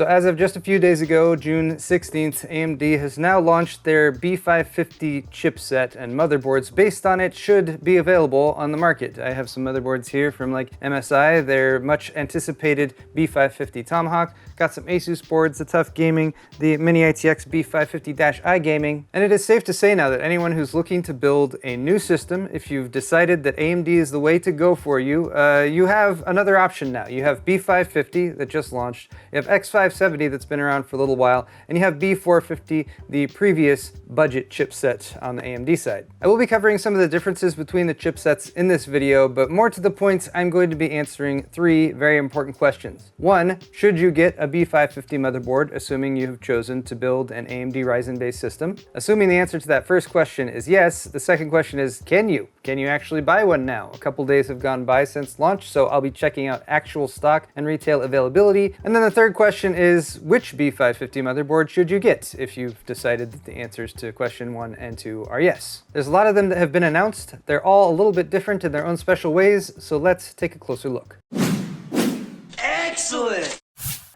So as of just a few days ago, June 16th, AMD has now launched their B550 chipset, and motherboards based on it should be available on the market. I have some motherboards here from like MSI, their much anticipated B550 Tomahawk, got some Asus boards, the Tough Gaming, the Mini ITX B550-i Gaming, and it is safe to say now that anyone who's looking to build a new system, if you've decided that AMD is the way to go for you, you have another option now. You have B550 that just launched, you have X570 that's been around for a little while, and you have B450, the previous budget chipset on the AMD side. I will be covering some of the differences between the chipsets in this video, but more to the point, I'm going to be answering three very important questions. One, should you get a B550 motherboard, assuming you've chosen to build an AMD Ryzen based system? Assuming the answer to that first question is yes, the second question is, can you? Can you actually buy one now? A couple days have gone by since launch, so I'll be checking out actual stock and retail availability. And then the third question is, which B550 motherboard should you get if you've decided that the answers to question 1 and 2 are yes? There's a lot of them that have been announced. They're all a little bit different in their own special ways, so let's take a closer look. Excellent!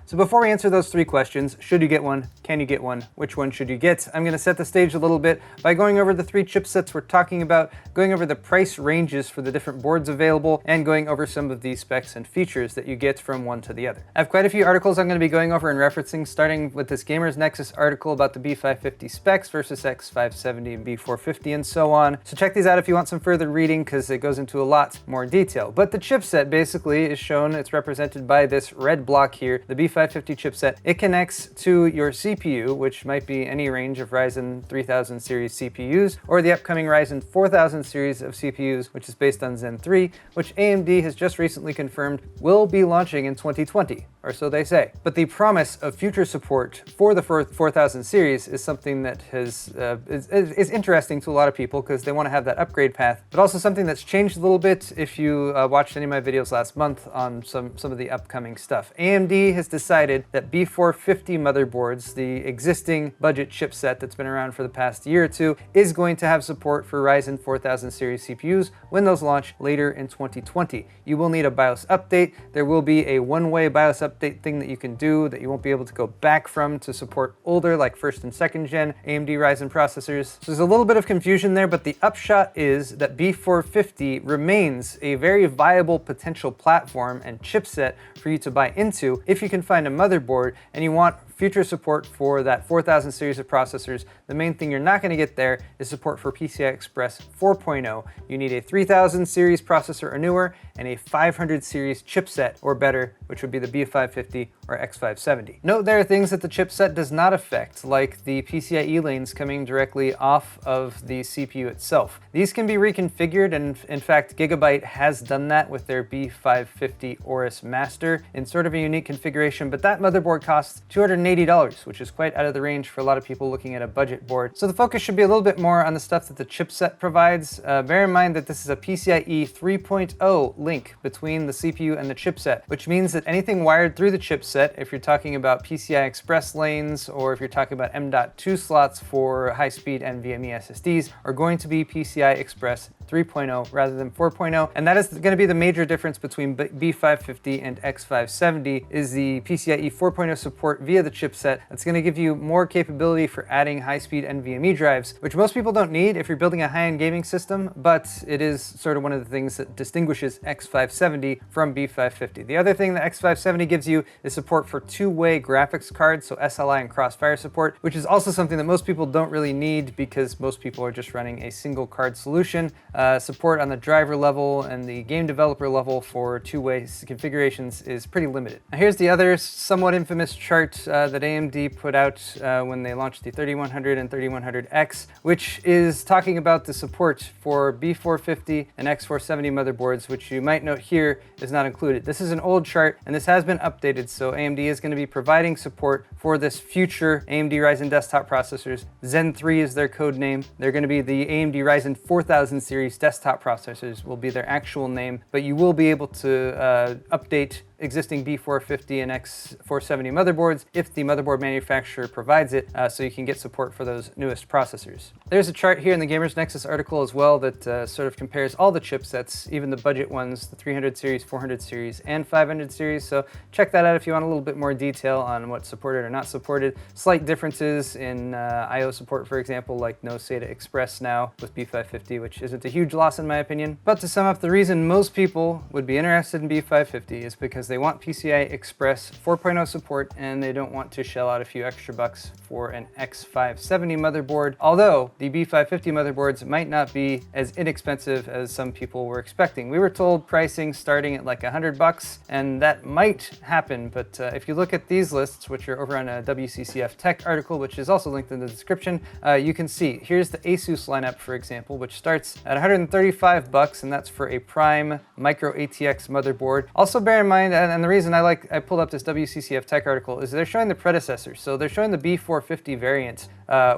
So before we answer those three questions, should you get one? Can you get one? Which one should you get? I'm going to set the stage a little bit by going over the three chipsets we're talking about, going over the price ranges for the different boards available, and going over some of the specs and features that you get from one to the other. I have quite a few articles I'm going to be going over and referencing, starting with this GamersNexus article about the B550 specs versus X570 and B450 and so on. So check these out if you want some further reading, because it goes into a lot more detail. But the chipset basically is shown, it's represented by this red block here, the B550 chipset. It connects to your CPU, which might be any range of Ryzen 3000 series CPUs, or the upcoming Ryzen 4000 series of CPUs, which is based on Zen 3, which AMD has just recently confirmed will be launching in 2020, or so they say. But the promise of future support for the 4000 series is something that is interesting to a lot of people, because they want to have that upgrade path, but also something that's changed a little bit if you watched any of my videos last month on some of the upcoming stuff. AMD has decided that B450 motherboards, the existing budget chipset that's been around for the past year or two, is going to have support for Ryzen 4000 series CPUs when those launch later in 2020. You will need a BIOS update. There will be a one-way BIOS update thing that you can do that you won't be able to go back from to support older, like first and second gen AMD Ryzen processors. So there's a little bit of confusion there, but the upshot is that B450 remains a very viable potential platform and chipset for you to buy into if you can find a motherboard and you want future support for that 4000 series of processors. The main thing you're not going to get there is support for PCI Express 4.0. You need a 3000 series processor or newer and a 500 series chipset or better, which would be the B550 or X570. Note there are things that the chipset does not affect, like the PCIe lanes coming directly off of the CPU itself. These can be reconfigured, and in fact Gigabyte has done that with their B550 Aorus Master in sort of a unique configuration, but that motherboard costs $280, which is quite out of the range for a lot of people looking at a budget board. So the focus should be a little bit more on the stuff that the chipset provides. Bear in mind that this is a PCIe 3.0 link between the CPU and the chipset, which means that anything wired through the chipset, if you're talking about PCI Express lanes or if you're talking about M.2 slots for high-speed NVMe SSDs, are going to be PCI Express 3.0 rather than 4.0, and that is going to be the major difference between B550 and X570 is the PCIe 4.0 support via the chipset. That's going to give you more capability for adding high-speed NVMe drives, which most people don't need if you're building a high-end gaming system, but it is sort of one of the things that distinguishes X570 from B550. The other thing that X570 gives you is support for two-way graphics cards, so SLI and Crossfire support, which is also something that most people don't really need because most people are just running a single card solution. Support on the driver level and the game developer level for two-way configurations is pretty limited. Now here's the other somewhat infamous chart that AMD put out when they launched the 3100 and 3100X, which is talking about the support for B450 and X470 motherboards, which you might note here is not included. This is an old chart and this has been updated, so AMD is going to be providing support for this future AMD Ryzen desktop processors. Zen 3 is their code name. They're going to be the AMD Ryzen 4000 series desktop processors will be their actual name, but you will be able to update existing B450 and X470 motherboards if the motherboard manufacturer provides it, so you can get support for those newest processors. There's a chart here in the GamersNexus article as well that sort of compares all the chipsets, even the budget ones, the 300 series, 400 series, and 500 series. So check that out if you want a little bit more detail on what's supported or not supported. Slight differences in I/O support, for example, like no SATA Express now with B550, which isn't a huge loss in my opinion. But to sum up, the reason most people would be interested in B550 is because they want PCI Express 4.0 support and they don't want to shell out a few extra bucks for an X570 motherboard, although the B550 motherboards might not be as inexpensive as some people were expecting. We were told pricing starting at like $100, and that might happen, but if you look at these lists, which are over on a WccfTech article, which is also linked in the description, you can see here's the Asus lineup, for example, which starts at $135, and that's for a prime micro ATX motherboard. Also bear in mind, and the reason I pulled up this WccfTech article is they're showing the predecessors. So they're showing the B450 variant,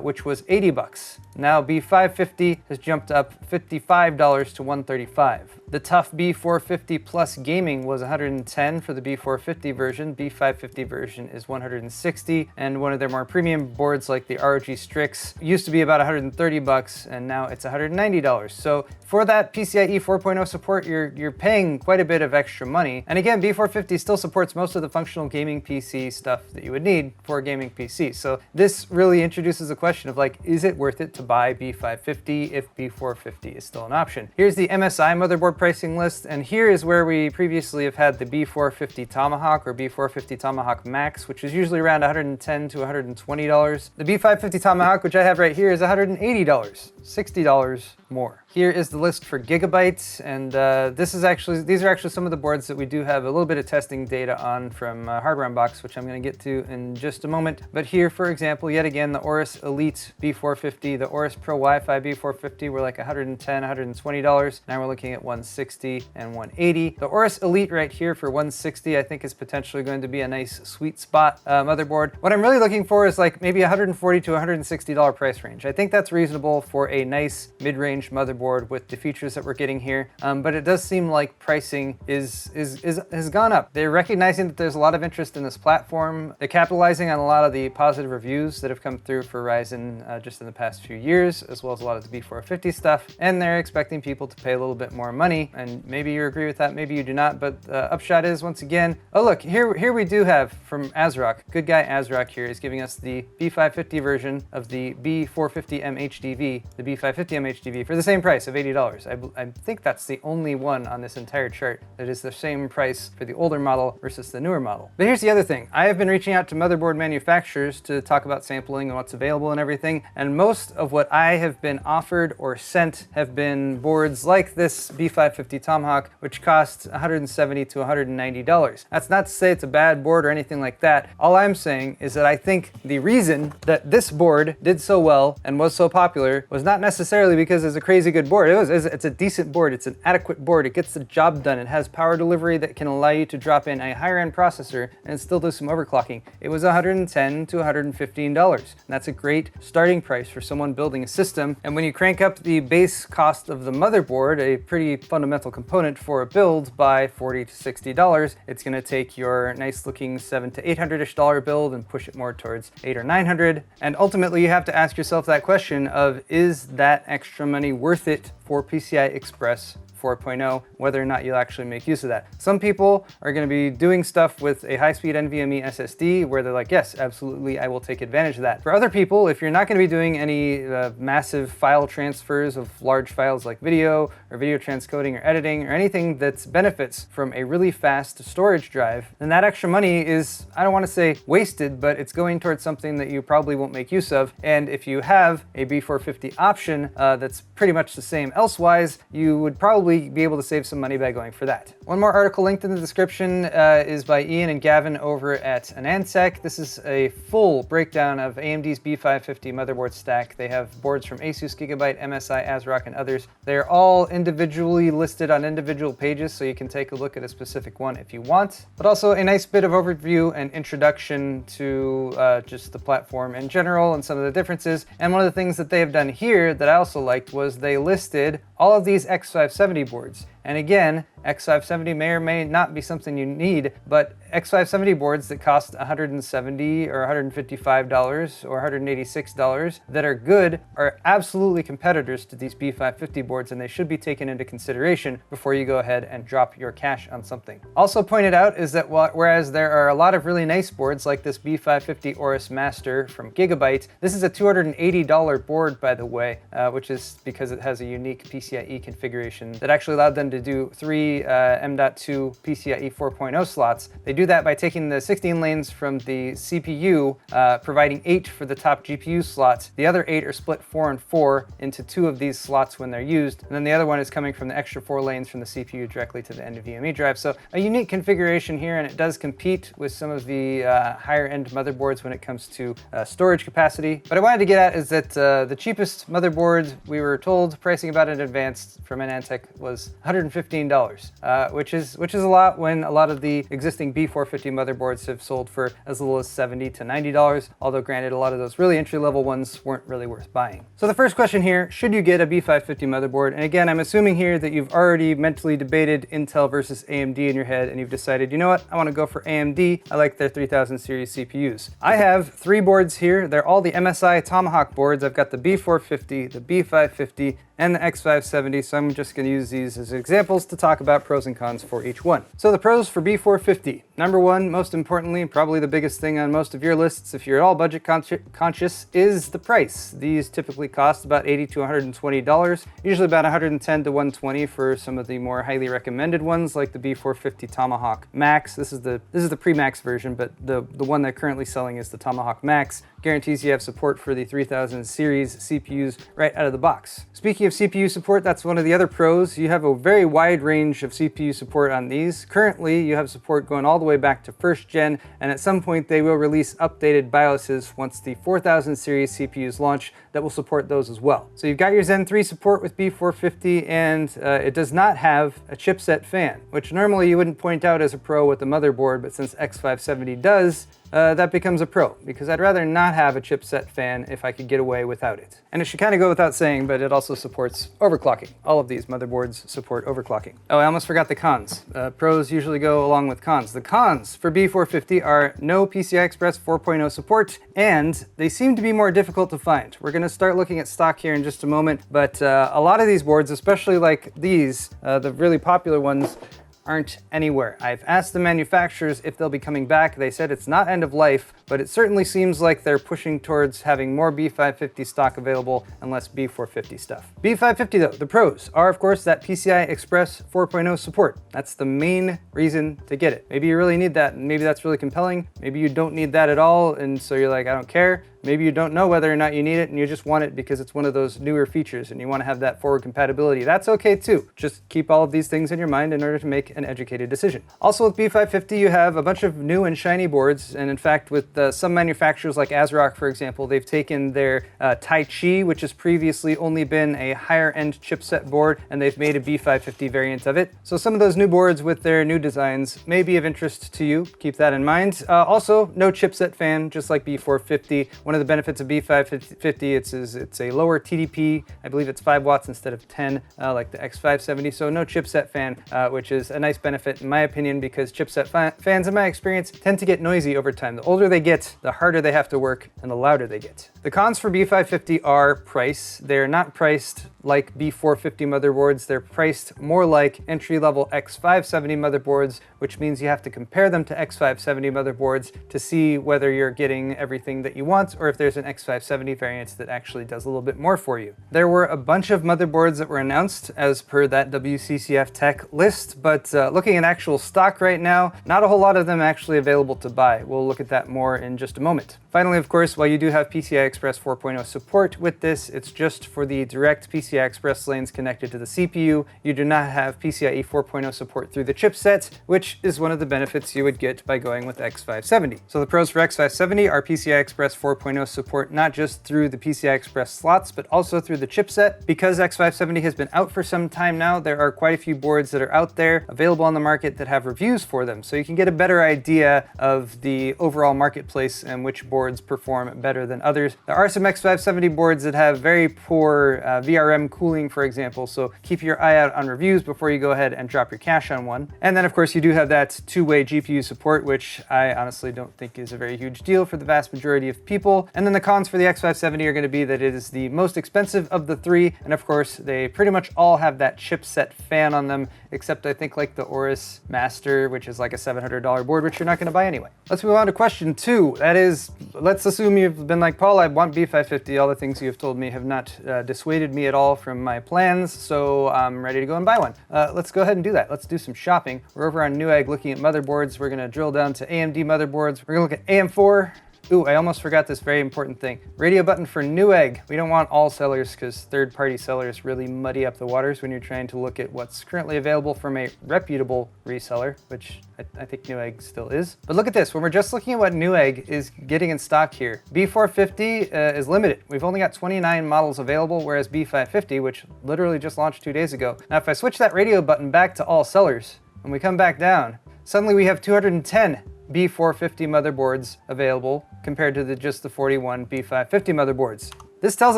which was $80. Now B550 has jumped up $55 to $135. The tough B450 Plus Gaming was $110 for the B450 version. B550 version is $160, and one of their more premium boards like the ROG Strix used to be about $130, and now it's $190. So for that PCIe 4.0 support, you're paying quite a bit of extra money. And again, B450 still supports most of the functional gaming PC stuff that you would need for a gaming PC. So this really introduces the question of like, is it worth it to buy B550 if B450 is still an option? Here's the MSI motherboard pricing list, and here is where we previously have had the B450 Tomahawk or B450 Tomahawk Max, which is usually around $110 to $120. The B550 Tomahawk, which I have right here, is $180, $60 more. Here is the list for gigabytes, and these are actually some of the boards that we do have a little bit of testing data on from Hardware Unboxed, which I'm going to get to in just a moment. But here, for example, yet again, the Aorus Elite B450, the Aorus Pro Wi-Fi B450 were like $110, $120. Now we're looking at $160 and $180. The Aorus Elite right here for $160, I think is potentially going to be a nice sweet spot motherboard. What I'm really looking for is like maybe $140 to $160 price range. I think that's reasonable for a nice mid-range motherboard with the features that we're getting here, but it does seem like pricing has gone up. They're recognizing that there's a lot of interest in this platform. They're capitalizing on a lot of the positive reviews that have come through for Ryzen just in the past few years, as well as a lot of the B450 stuff, and they're expecting people to pay a little bit more money, and maybe you agree with that, maybe you do not, but upshot is, once again, oh look, here we do have from ASRock, good guy ASRock here is giving us the B550 version of the B450 MHDV, the B550 MHDV for the same price of $80. I think that's the only one on this entire chart that is the same price for the older model versus the newer model. But here's the other thing. I have been reaching out to motherboard manufacturers to talk about sampling and what's available and everything, and most of what I have been offered or sent have been boards like this B550 Tomahawk, which costs $170 to $190. That's not to say it's a bad board or anything like that. All I'm saying is that I think the reason that this board did so well and was so popular was not necessarily because it's a crazy good board. It's a decent board. It's an adequate board. It gets the job done. It has power delivery that can allow you to drop in a higher end processor and still do some overclocking. It was $110 to $115. And that's a great starting price for someone building a system. And when you crank up the base cost of the motherboard, a pretty fundamental component for a build, by $40 to $60, it's going to take your nice looking $700 to $800-ish build and push it more towards $800 or $900. And ultimately you have to ask yourself that question of, is that extra money worth it for PCI Express 4.0, whether or not you'll actually make use of that. Some people are going to be doing stuff with a high-speed NVMe SSD where they're like, yes, absolutely, I will take advantage of that. For other people, if you're not going to be doing any massive file transfers of large files like video or video transcoding or editing or anything that benefits from a really fast storage drive, then that extra money is, I don't want to say wasted, but it's going towards something that you probably won't make use of. And if you have a B450 option that's pretty much the same elsewise, you would probably be able to save some money by going for that. One more article linked in the description is by Ian and Gavin over at Anandtech. This is a full breakdown of AMD's B550 motherboard stack. They have boards from Asus, Gigabyte, MSI, ASRock, and others. They're all individually listed on individual pages, so you can take a look at a specific one if you want, but also a nice bit of overview and introduction to just the platform in general and some of the differences. And one of the things that they have done here that I also liked was they listed all of these X570 boards. And again, X570 may or may not be something you need, but X570 boards that cost $170 or $155 or $186 that are good are absolutely competitors to these B550 boards, and they should be taken into consideration before you go ahead and drop your cash on something. Also pointed out is that whereas there are a lot of really nice boards like this B550 Aorus Master from Gigabyte, this is a $280 board, by the way, which is because it has a unique PCIe configuration that actually allowed them to do 3 M.2 PCIe 4.0 slots. They do that by taking the 16 lanes from the CPU, providing 8 for the top GPU slots. The other 8 are split 4 and 4 into 2 of these slots when they're used, and then the other one is coming from the extra 4 lanes from the CPU directly to the NVMe drive. So a unique configuration here, and it does compete with some of the higher end motherboards when it comes to storage capacity. But I wanted to get at is that the cheapest motherboard we were told pricing about in advance from Anandtech was $115, which is a lot when a lot of the existing B450 motherboards have sold for as little as $70 to $90, although granted a lot of those really entry-level ones weren't really worth buying. So the first question here, should you get a B550 motherboard? And again, I'm assuming here that you've already mentally debated Intel versus AMD in your head, and you've decided, you know what, I want to go for AMD. I like their 3000 series CPUs. I have 3 boards here. They're all the MSI Tomahawk boards. I've got the B450, the B550, and the X570, so I'm just going to use these as examples to talk about pros and cons for each one. So the pros for B450. Number one, most importantly, probably the biggest thing on most of your lists if you're at all budget conscious, is the price. These typically cost about $80 to $120, usually about $110 to $120 for some of the more highly recommended ones like the B450 Tomahawk Max. This is the pre-Max version, but the one they're currently selling is the Tomahawk Max. Guarantees you have support for the 3000 series CPUs right out of the box. Speaking of CPU support, that's one of the other pros. You have a very wide range of CPU support on these. Currently, you have support going all the way back to 1st gen, and at some point they will release updated BIOSes once the 4000 series CPUs launch that will support those as well. So you've got your Zen 3 support with B450, and it does not have a chipset fan, which normally you wouldn't point out as a pro with the motherboard, but since X570 does, that becomes a pro, because I'd rather not have a chipset fan if I could get away without it. And it should kind of go without saying, but it also supports overclocking. All of these motherboards support overclocking. Oh, I almost forgot the cons. Pros usually go along with cons. The cons for B450 are no PCI Express 4.0 support, and they seem to be more difficult to find. We're going to start looking at stock here in just a moment, but a lot of these boards, especially like these, the really popular ones, aren't anywhere. I've asked the manufacturers if they'll be coming back. They said it's not end of life, but it certainly seems like they're pushing towards having more B550 stock available and less B450 stuff. B550 though, the pros are of course that PCI Express 4.0 support. That's the main reason to get it. Maybe you really need that, and maybe that's really compelling. Maybe you don't need that at all, and so you're like, I don't care. Maybe you don't know whether or not you need it and you just want it because it's one of those newer features and you want to have that forward compatibility. That's okay too. Just keep all of these things in your mind in order to make an educated decision. Also with B550, you have a bunch of new and shiny boards, and in fact with some manufacturers like ASRock, for example, they've taken their Tai Chi, which has previously only been a higher end chipset board, and they've made a B550 variant of it. So some of those new boards with their new designs may be of interest to you. Keep that in mind. Also, no chipset fan, just like B450. One of the benefits of B550, it's a lower TDP. I believe it's 5 watts instead of 10, like the X570. So no chipset fan, which is a nice benefit in my opinion, because chipset fans, in my experience, tend to get noisy over time. The older they get, the harder they have to work and the louder they get. The cons for B550 are price. They're not priced like B450 motherboards. They're priced more like entry-level X570 motherboards, which means you have to compare them to X570 motherboards to see whether you're getting everything that you want or if there's an X570 variant that actually does a little bit more for you. There were a bunch of motherboards that were announced as per that WccfTech list, but looking at actual stock right now, not a whole lot of them actually available to buy. We'll look at that more in just a moment. Finally, of course, while you do have PCI Express 4.0 support with this, it's just for the direct PCI Express lanes connected to the CPU. You do not have PCIe 4.0 support through the chipset, which is one of the benefits you would get by going with X570. So the pros for X570 are PCI Express 4.0 4.0 support, not just through the PCI Express slots, but also through the chipset. Because X570 has been out for some time now, there are quite a few boards that are out there available on the market that have reviews for them. So you can get a better idea of the overall marketplace and which boards perform better than others. There are some X570 boards that have very poor VRM cooling, for example, so keep your eye out on reviews before you go ahead and drop your cash on one. And then of course you do have that two-way GPU support, which I honestly don't think is a very huge deal for the vast majority of people. And then the cons for the X570 are going to be that it is the most expensive of the three, and of course they pretty much all have that chipset fan on them, except I think like the Aorus Master, which is like a $700 board, which you're not going to buy anyway. Let's move on to question 2. That is, let's assume you've been like, Paul, I want B550. All the things you have told me have not dissuaded me at all from my plans, so I'm ready to go and buy one. Let's go ahead and do that. Let's do some shopping. We're over on Newegg looking at motherboards. We're going to drill down to AMD motherboards. We're going to look at AM4. Ooh, I almost forgot this very important thing. Radio button for Newegg. We don't want all sellers because third-party sellers really muddy up the waters when you're trying to look at what's currently available from a reputable reseller, which I think Newegg still is. But look at this. When we're just looking at what Newegg is getting in stock here, B450 is limited. We've only got 29 models available, whereas B550, which literally just launched 2 days ago. Now, if I switch that radio button back to all sellers, and we come back down, suddenly we have 210 B450 motherboards available compared to just the 41 B550 motherboards. This tells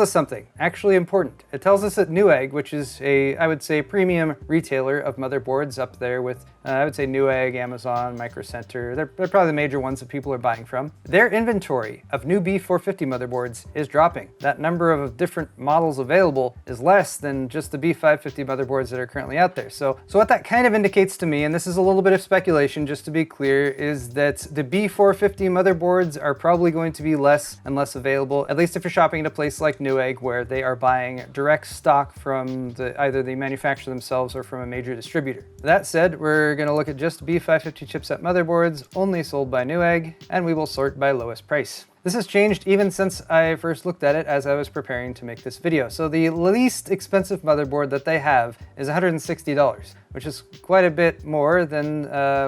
us something actually important. It tells us that Newegg, which is I would say, premium retailer of motherboards up there with, I would say Newegg, Amazon, Micro Center, they're probably the major ones that people are buying from. Their inventory of new B450 motherboards is dropping. That number of different models available is less than just the B550 motherboards that are currently out there. So what that kind of indicates to me, and this is a little bit of speculation just to be clear, is that the B450 motherboards are probably going to be less and less available, at least if you're shopping at a place like Newegg, where they are buying direct stock from either the manufacturer themselves or from a major distributor. That said, we're going to look at just B550 chipset motherboards only sold by Newegg, and we will sort by lowest price. This has changed even since I first looked at it as I was preparing to make this video. So the least expensive motherboard that they have is $160, which is quite a bit more than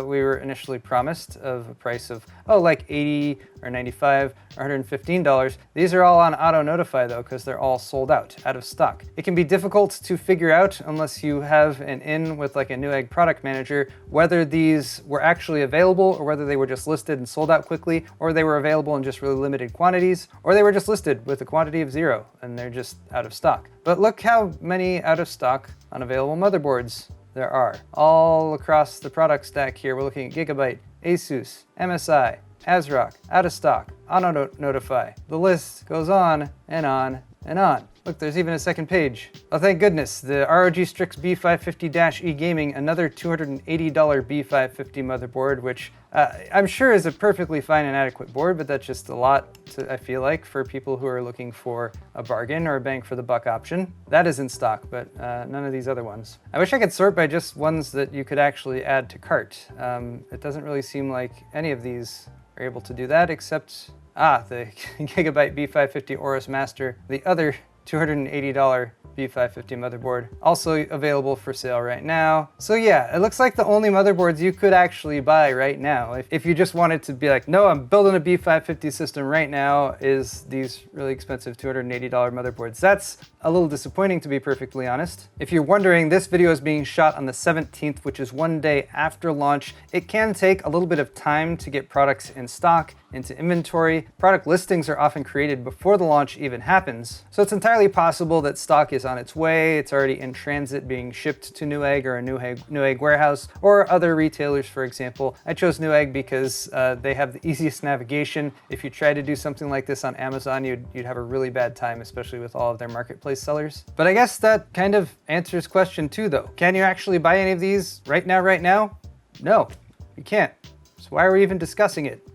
we were initially promised, of a price of, like $80 or $95 or $115. These are all on auto notify though, because they're all sold out of stock. It can be difficult to figure out unless you have an in with like a Newegg product manager, whether these were actually available or whether they were just listed and sold out quickly, or they were available in just really limited quantities, or they were just listed with a quantity of 0 and they're just out of stock. But look how many out of stock unavailable motherboards there are. All across the product stack here, we're looking at Gigabyte, Asus, MSI, ASRock, out of stock, auto notify. The list goes on and on and on. Look, there's even a second page. Oh, thank goodness. The ROG Strix B550-E Gaming, another $280 B550 motherboard, which I'm sure is a perfectly fine and adequate board, but that's just a lot, I feel like, for people who are looking for a bargain or a bang for the buck option. That is in stock, but none of these other ones. I wish I could sort by just ones that you could actually add to cart. It doesn't really seem like any of these are able to do that, except, the Gigabyte B550 Aorus Master, the other $280 B550 motherboard, also available for sale right now. So yeah, it looks like the only motherboards you could actually buy right now, if you just wanted to be like, no, I'm building a B550 system right now, is these really expensive $280 motherboards. That's a little disappointing, to be perfectly honest. If you're wondering, this video is being shot on the 17th, which is one day after launch. It can take a little bit of time to get products in stock, into inventory. Product listings are often created before the launch even happens. So it's entirely possible that stock is on its way. It's already in transit being shipped to Newegg or a Newegg warehouse, or other retailers, for example. I chose Newegg because they have the easiest navigation. If you try to do something like this on Amazon, you'd have a really bad time, especially with all of their marketplace sellers. But I guess that kind of answers question 2 though. Can you actually buy any of these right now? No, you can't. So why are we even discussing it?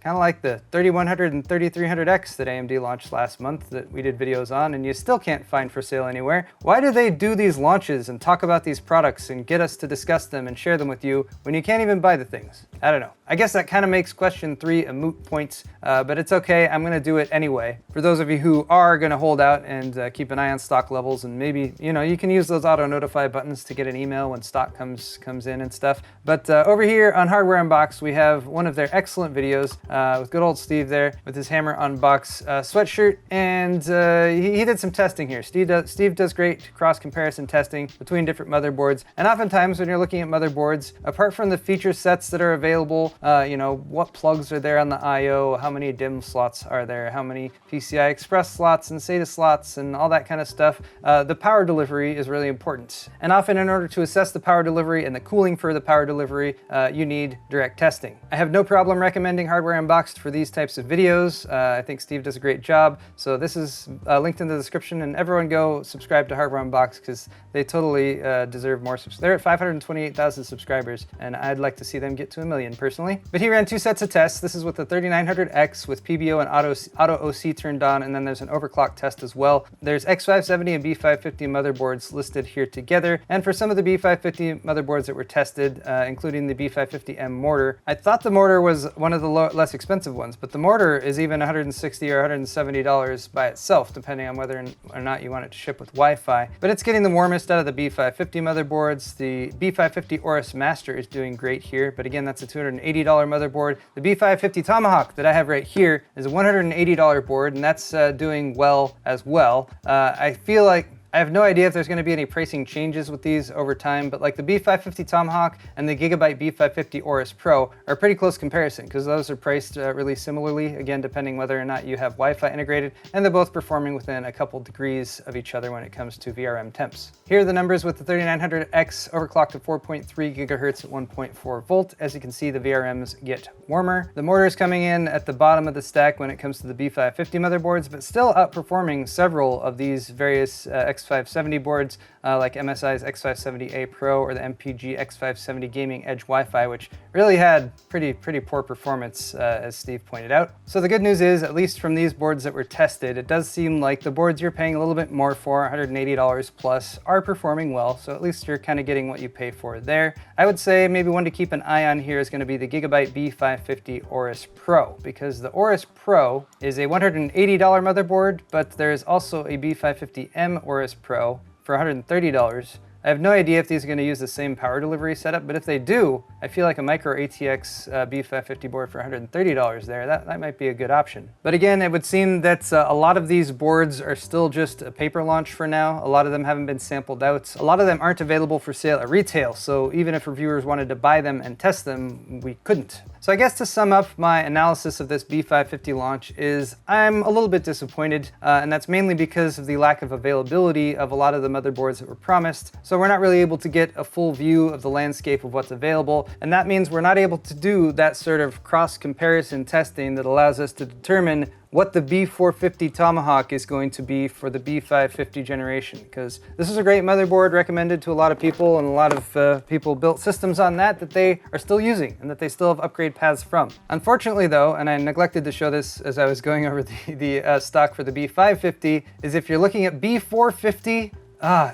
Kind of like the 3100 and 3300X that AMD launched last month that we did videos on, and you still can't find for sale anywhere. Why do they do these launches and talk about these products and get us to discuss them and share them with you when you can't even buy the things? I don't know. I guess that kind of makes question 3 a moot point, but it's okay. I'm gonna do it anyway. For those of you who are gonna hold out and keep an eye on stock levels, and maybe, you know, you can use those auto notify buttons to get an email when stock comes in and stuff. But over here on Hardware Unboxed, we have one of their excellent videos with good old Steve there with his Hammer Unbox sweatshirt, and he did some testing here. Steve does great cross comparison testing between different motherboards, and oftentimes when you're looking at motherboards, apart from the feature sets that are available, you know, what plugs are there on the I/O, how many DIMM slots are there, how many PCI Express slots and SATA slots and all that kind of stuff, the power delivery is really important. And often in order to assess the power delivery and the cooling for the power delivery, you need direct testing. I have no problem recommending Hardware Unboxed for these types of videos. I think Steve does a great job. So this is linked in the description, and everyone go subscribe to Hardware Unboxed because they totally deserve more. They're at 528,000 subscribers, and I'd like to see them get to 1 million personally. But he ran 2 sets of tests. This is with the 3900X with PBO and auto OC turned on, and then there's an overclock test as well. There's X570 and B550 motherboards listed here together. And for some of the B550 motherboards that were tested, including the B550M mortar, I thought the mortar was one of the less expensive ones, but the mortar is even $160 or $170 by itself, depending on whether or not you want it to ship with Wi-Fi. But it's getting the warmest out of the B550 motherboards. The B550 Aorus Master is doing great here, but again, that's a $280 motherboard. The B550 Tomahawk that I have right here is a $180 board, and that's doing well as well. I feel like I have no idea if there's going to be any pricing changes with these over time, but like the B550 Tomahawk and the Gigabyte B550 Aorus Pro are a pretty close comparison because those are priced really similarly, again, depending whether or not you have Wi-Fi integrated, and they're both performing within a couple degrees of each other when it comes to VRM temps. Here are the numbers with the 3900X overclocked to 4.3 gigahertz at 1.4 volt. As you can see, the VRMs get warmer. The mortar is coming in at the bottom of the stack when it comes to the B550 motherboards, but still outperforming several of these various X570 boards like MSI's X570A Pro or the MPG X570 Gaming Edge Wi-Fi, which really had pretty poor performance, as Steve pointed out. So the good news is, at least from these boards that were tested, it does seem like the boards you're paying a little bit more for, $180 plus, are performing well. So at least you're kind of getting what you pay for there. I would say maybe one to keep an eye on here is going to be the Gigabyte B550 Aorus Pro, because the Aorus Pro is a $180 motherboard, but there's also a B550M Aorus Pro for $130. I have no idea if these are going to use the same power delivery setup, but if they do, I feel like a micro ATX B550 board for $130 there, that might be a good option. But again, it would seem that a lot of these boards are still just a paper launch for now. A lot of them haven't been sampled out. A lot of them aren't available for sale at retail, so even if reviewers wanted to buy them and test them, we couldn't. So I guess to sum up my analysis of this B550 launch is I'm a little bit disappointed, and that's mainly because of the lack of availability of a lot of the motherboards that were promised. So we're not really able to get a full view of the landscape of what's available, and that means we're not able to do that sort of cross-comparison testing that allows us to determine what the B450 Tomahawk is going to be for the B550 generation, because this is a great motherboard recommended to a lot of people, and a lot of people built systems on that they are still using and that they still have upgrade paths from. Unfortunately though, and I neglected to show this as I was going over the stock for the B550, is if you're looking at B450,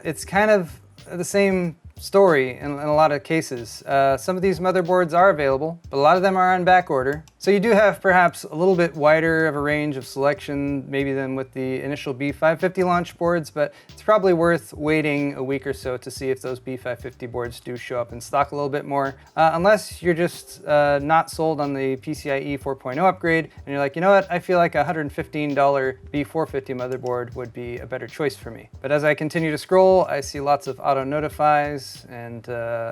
it's kind of the same story in a lot of cases. Some of these motherboards are available, but a lot of them are on back order. So you do have perhaps a little bit wider of a range of selection maybe than with the initial B550 launch boards, but it's probably worth waiting a week or so to see if those B550 boards do show up in stock a little bit more, unless you're just not sold on the PCIe 4.0 upgrade and you're like, you know what, I feel like a $115 B450 motherboard would be a better choice for me. But as I continue to scroll, I see lots of auto notifies and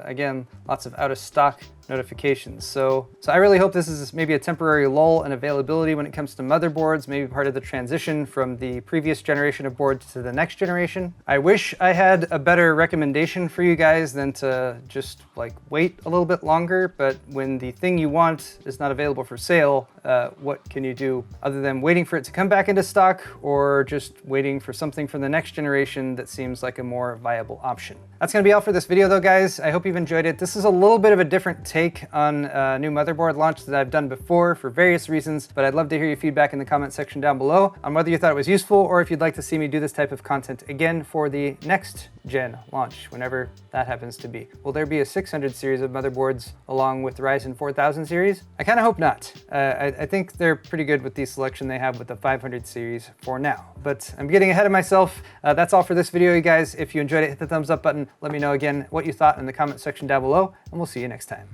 again, lots of out of stock notifications. So I really hope this is maybe a temporary lull in availability when it comes to motherboards, maybe part of the transition from the previous generation of boards to the next generation. I wish I had a better recommendation for you guys than to just like wait a little bit longer, but when the thing you want is not available for sale, what can you do other than waiting for it to come back into stock or just waiting for something from the next generation that seems like a more viable option? That's gonna be all for this video though, guys. I hope you've enjoyed it. This is a little bit of a different take take on a new motherboard launch that I've done before for various reasons, but I'd love to hear your feedback in the comment section down below on whether you thought it was useful or if you'd like to see me do this type of content again for the next gen launch, whenever that happens to be. Will there be a 600 series of motherboards along with the Ryzen 4000 series? I kind of hope not. I think they're pretty good with the selection they have with the 500 series for now, but I'm getting ahead of myself. That's all for this video, you guys. If you enjoyed it, hit the thumbs up button. Let me know again what you thought in the comment section down below, and we'll see you next time.